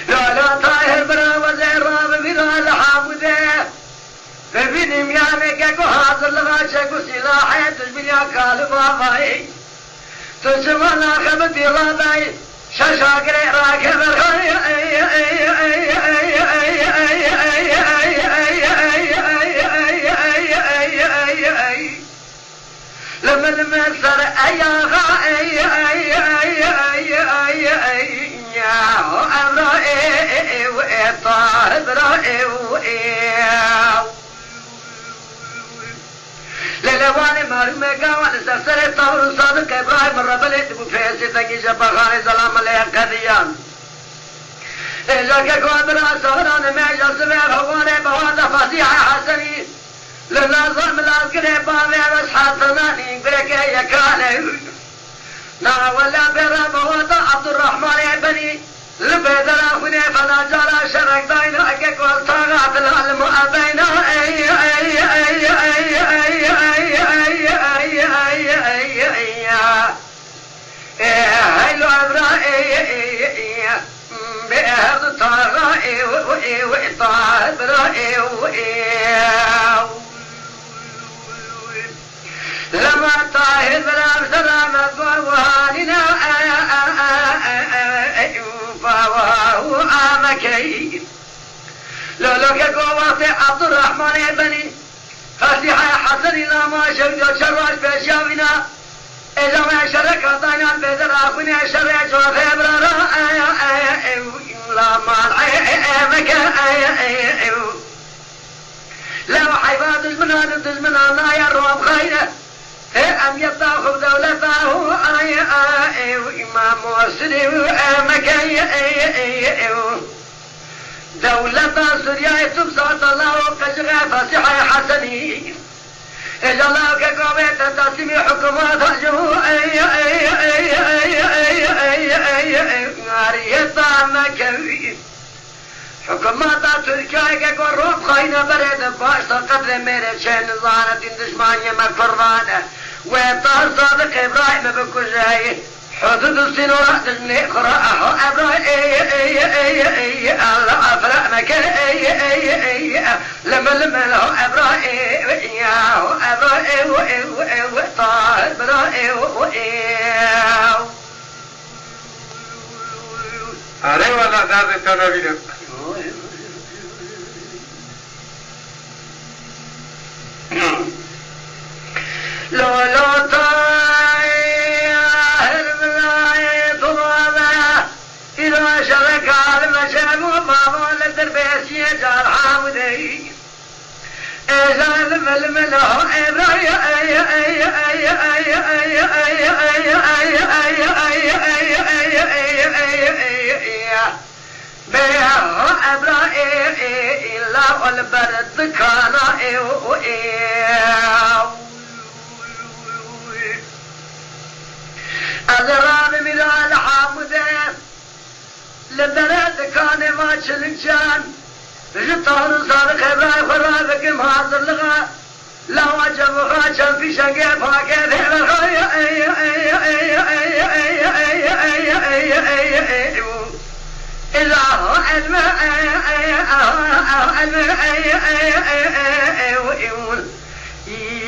لا طاهر برا وزير راب بلا لحامده فبيني ميامك اكو حاضر لغاشك وسلاحي تجبني اكال باباي تجمعنا خبتي راباي شاشاكري راكب الخي لما صار للواني معلومة قاوان سرسرة طور صادق إبراهيم الربلت بفيسي تكي شبخاني سلام عليها قديان إذا كقوادرا سهران ميجا سبير هواني بوادا فسيحة حسني للناظر ملازقني بامي بس حسناني بريكي يكالي نا ولا بيرا بوادا عبد الرحمن بني لبيدر أخوني فلا جالا شرق داينا أكيك والطاقات العلم أبينا هيلو أبرائي بأهد طاقائي وإطاعت برائي لما طاهر بلا سلامة وهاننا فواه آمكي لولو كقوات عبد الرحمن بني فسيحة حسن إلا ما شوجو شرواش بشاونا إذا ما شرك عطانا البدر أخوني شرك وخبر لا مانع لو حيبات دزمنان لا يروم خيره أم يطاخ دولته وإمام مسلم مكي دولة سوريا تبسط الله قشغة فسحة حسني إذا الله كقومة تسمي حكومات هجوه عريضة مكي حكومات تركيا كقروب خاينة بريد باشتا قدر ميري شين نظانة دشمانية مكفرانة ويطار صادق إبراهيم بكجاي حدود السنورة تجني قراءه إبراهيم الله أفرق مكان لما له إبراهيم إبراهيم طاهر إبراهيم أري والله ذات التنبيه لولو طاهر بلاي طوابه إذا شرك على المشام وبابا للدربيسية جار حامدي إذا الململه إبراهيم بيها إبراهيم إلا والبرد كان أزران ملال حامده لبرد كان ما شلنشان جطار صادق إبراهيم خرابك مهاصر لغا لا وجب غاشا في شقيب هكذا إذا هو علم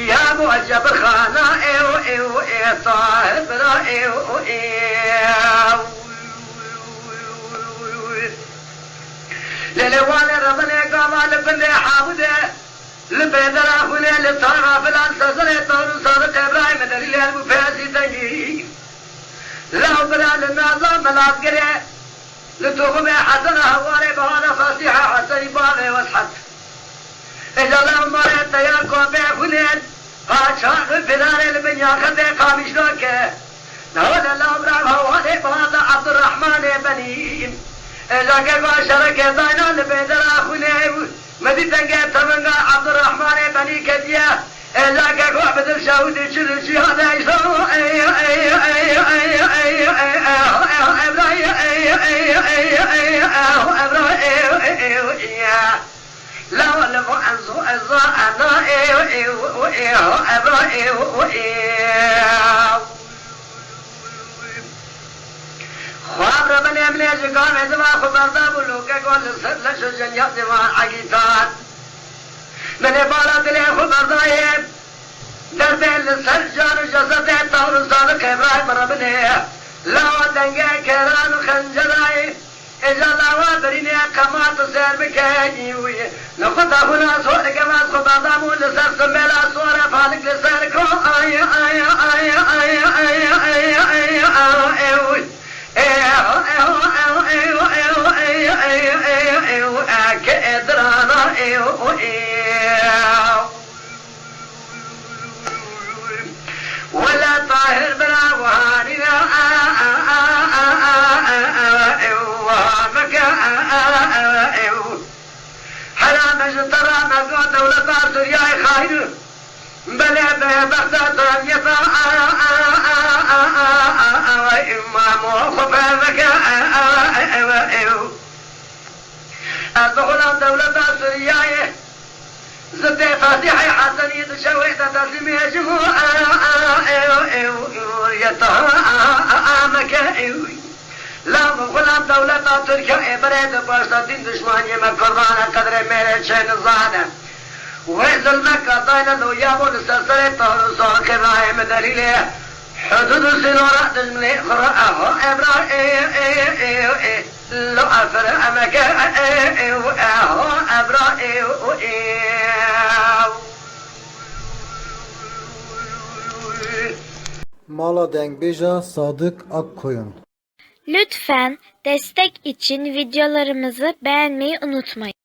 يا موجب خانا طاهر للوان ربنا قال بن حامده لبيدر اخونا للطاغه فلان سزل طول صادق ابراهيم دليل المفاسي تجي لو برا للنظام العسكري لتقوم حسن هواري بهذا فصيحة حسن بابي واسحت إذا لو مريت تياركم بيخونين فاشان بدار البنيا خذي قامش لوكي هذا الأمر هواري بهذا عبد الرحمن بني إذا كان شرك زينا لبيدر أخوني مدي تنقى تمنى عبد الرحمن بني كديا إذا كان بدر شاودي شرشي هذا يسوي لا ولا أنزو أنا خواب ربنا يملي أجقام إذا خبرنا بلوكا قول لشو جنيات ما عقيتان من إبارة لي خبرنا درب السرجان جسد الطور صادق إبراهيم ربنا لا ودنجا كيران خنجراي إذا لا وابريني كما تسير بكيني نخطى هنا صور كما خبرنا مول سر سمبلا صور فالك لسر كو آي آي آي آي آي آي آي ولا طاهر بلا وهاني حرام ترى مزود دولة سوريا خاين بلا بغداد رميتا إمام خفافك الدخول دولة سوريا زد فاتحة حسنية شوية تسمية جمهور يتهامك لا غلام دولة تركيا إبراد باشتين دشمانية مكربانا قدر ميرے شين الزادة وظلمك قطعنا لو يابون السلسلة طهر صوك راهم دليلة حدود السنورة تجملي خرأه إبراهيم لو أفرأمك إبراهيم Mala Dengbeja Sadık Akkoyun. Lütfen destek için videolarımızı beğenmeyi unutmayın.